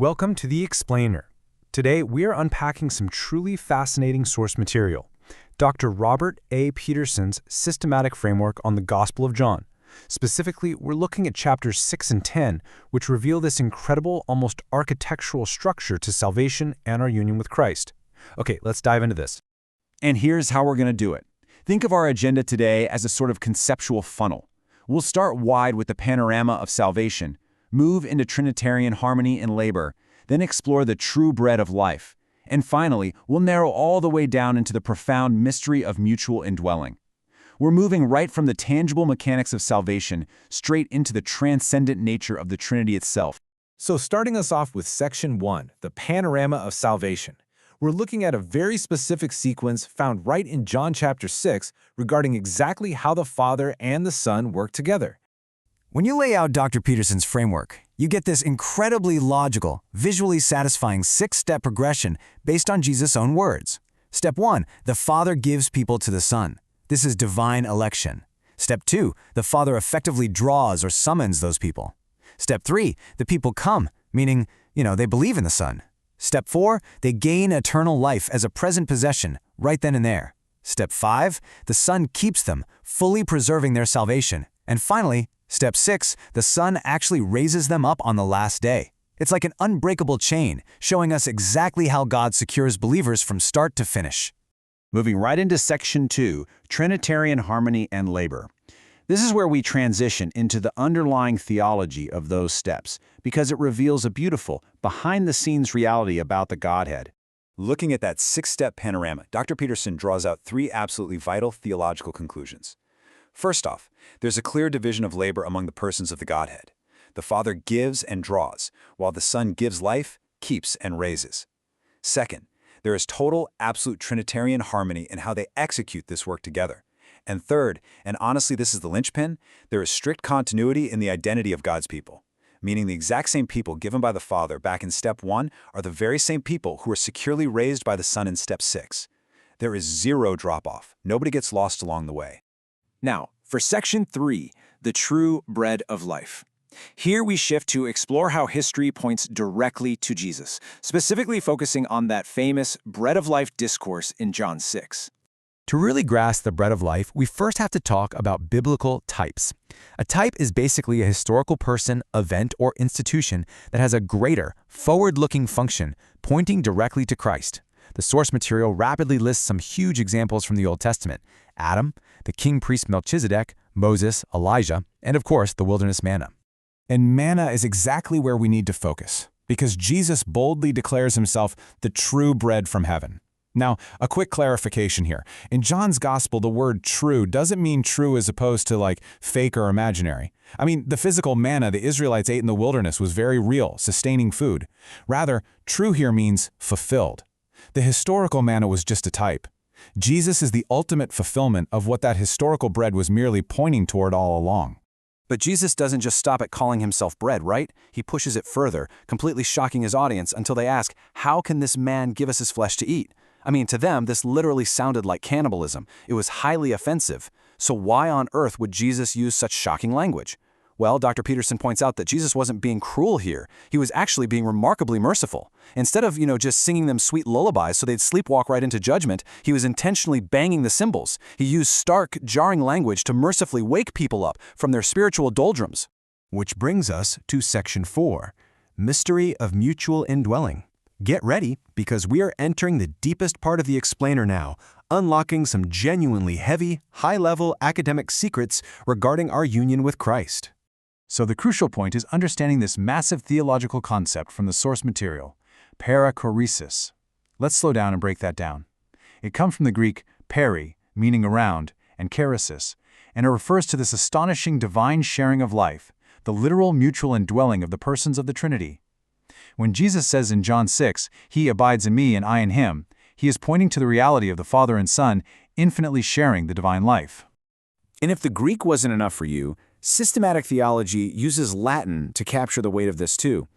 Welcome to The Explainer. Today, we are unpacking some truly fascinating source material, Dr. Robert A. Peterson's systematic framework on the Gospel of John. Specifically, we're looking at chapters 6 and 10, which reveal this incredible, almost architectural structure to salvation and our union with Christ. Okay, let's dive into this. And here's how we're going to do it. Think of our agenda today as a sort of conceptual funnel. We'll start wide with the panorama of salvation, move into Trinitarian harmony and labor, then explore the true bread of life. And finally, we'll narrow all the way down into the profound mystery of mutual indwelling. We're moving right from the tangible mechanics of salvation straight into the transcendent nature of the Trinity itself. So starting us off with Section 1, the panorama of salvation. We're looking at a very specific sequence found right in John chapter 6 regarding exactly how the Father and the Son work together. When you lay out Dr. Peterson's framework, you get this incredibly logical, visually satisfying six-step progression based on Jesus' own words. Step 1, the Father gives people to the Son. This is divine election. Step 2, the Father effectively draws or summons those people. Step 3, the people come, meaning, they believe in the Son. Step 4, they gain eternal life as a present possession, right then and there. Step 5, the Son keeps them, fully preserving their salvation. And finally, Step 6, the Son actually raises them up on the last day. It's like an unbreakable chain, showing us exactly how God secures believers from start to finish. Moving right into Section 2, Trinitarian harmony and labor. This is where we transition into the underlying theology of those steps, because it reveals a beautiful, behind-the-scenes reality about the Godhead. Looking at that six-step panorama, Dr. Peterson draws out three absolutely vital theological conclusions. First off, there's a clear division of labor among the persons of the Godhead. The Father gives and draws, while the Son gives life, keeps, and raises. Second, there is total, absolute Trinitarian harmony in how they execute this work together. And third, and honestly this is the linchpin, there is strict continuity in the identity of God's people, meaning the exact same people given by the Father back in Step 1 are the very same people who are securely raised by the Son in Step 6. There is zero drop-off. Nobody gets lost along the way. Now, for Section 3, the true bread of life. Here we shift to explore how history points directly to Jesus, specifically focusing on that famous bread of life discourse in John 6. To really grasp the bread of life, we first have to talk about biblical types. A type is basically a historical person, event, or institution that has a greater, forward-looking function, pointing directly to Christ. The source material rapidly lists some huge examples from the Old Testament: Adam, the king-priest Melchizedek, Moses, Elijah, and of course, the wilderness manna. And manna is exactly where we need to focus, because Jesus boldly declares himself the true bread from heaven. Now, a quick clarification here. In John's Gospel, the word true doesn't mean true as opposed to like fake or imaginary. I mean, the physical manna the Israelites ate in the wilderness was very real, sustaining food. Rather, true here means fulfilled. The historical manna was just a type. Jesus is the ultimate fulfillment of what that historical bread was merely pointing toward all along. But Jesus doesn't just stop at calling himself bread, right? He pushes it further, completely shocking his audience until they ask, how can this man give us his flesh to eat? I mean, to them, this literally sounded like cannibalism. It was highly offensive. So why on earth would Jesus use such shocking language? Well, Dr. Peterson points out that Jesus wasn't being cruel here. He was actually being remarkably merciful. Instead of, just singing them sweet lullabies so they'd sleepwalk right into judgment, he was intentionally banging the cymbals. He used stark, jarring language to mercifully wake people up from their spiritual doldrums. Which brings us to Section 4, Mystery of Mutual Indwelling. Get ready, because we are entering the deepest part of the explainer now, unlocking some genuinely heavy, high-level academic secrets regarding our union with Christ. So the crucial point is understanding this massive theological concept from the source material, parachoresis. Let's slow down and break that down. It comes from the Greek peri, meaning around, and keresis, and it refers to this astonishing divine sharing of life, the literal mutual indwelling of the persons of the Trinity. When Jesus says in John 6, "He abides in me and I in him," he is pointing to the reality of the Father and Son infinitely sharing the divine life. And if the Greek wasn't enough for you, systematic theology uses Latin to capture the weight of this too.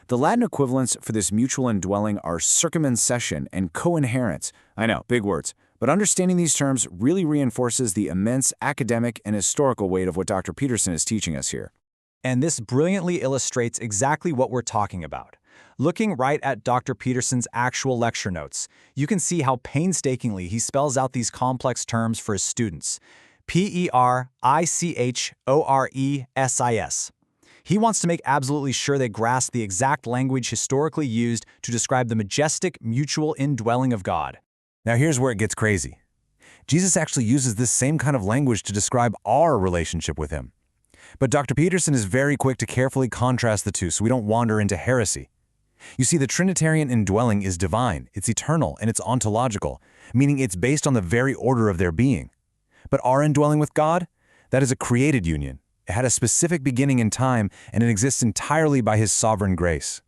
The Latin equivalents for this mutual indwelling are circumincession and co-inherence. I know, big words, but understanding these terms really reinforces the immense academic and historical weight of what Dr. Peterson is teaching us here. And this brilliantly illustrates exactly what we're talking about. Looking right at Dr. Peterson's actual lecture notes, you can see how painstakingly he spells out these complex terms for his students. Perichorresis. He wants to make absolutely sure they grasp the exact language historically used to describe the majestic mutual indwelling of God. Now here's where it gets crazy. Jesus actually uses this same kind of language to describe our relationship with him. But Dr. Peterson is very quick to carefully contrast the two so we don't wander into heresy. You see, the Trinitarian indwelling is divine, it's eternal, and it's ontological, meaning it's based on the very order of their being. But our indwelling with God, that is a created union. It had a specific beginning in time, and it exists entirely by his sovereign grace.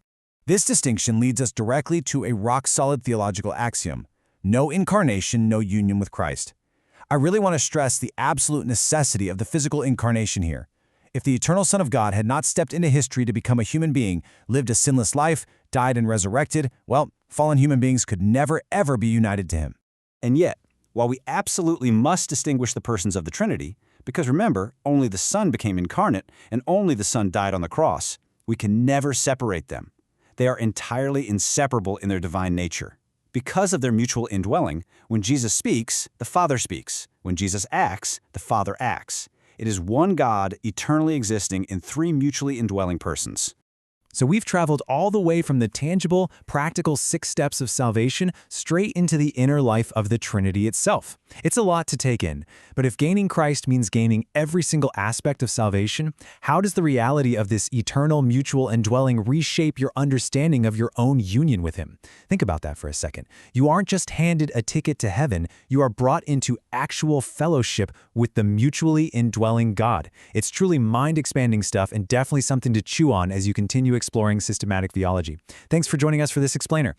This distinction leads us directly to a rock-solid theological axiom: no incarnation, no union with Christ. I really want to stress the absolute necessity of the physical incarnation here. If the eternal Son of God had not stepped into history to become a human being, lived a sinless life, died and resurrected, well, fallen human beings could never, ever be united to him. And yet, while we absolutely must distinguish the persons of the Trinity, because remember, only the Son became incarnate and only the Son died on the cross, we can never separate them. They are entirely inseparable in their divine nature. Because of their mutual indwelling, when Jesus speaks, the Father speaks. When Jesus acts, the Father acts. It is one God eternally existing in three mutually indwelling persons. So we've traveled all the way from the tangible, practical 6 steps of salvation straight into the inner life of the Trinity itself. It's a lot to take in, but if gaining Christ means gaining every single aspect of salvation, how does the reality of this eternal mutual indwelling reshape your understanding of your own union with Him? Think about that for a second. You aren't just handed a ticket to heaven, you are brought into actual fellowship with the mutually indwelling God. It's truly mind-expanding stuff and definitely something to chew on as you continue exploring systematic theology. Thanks for joining us for this explainer.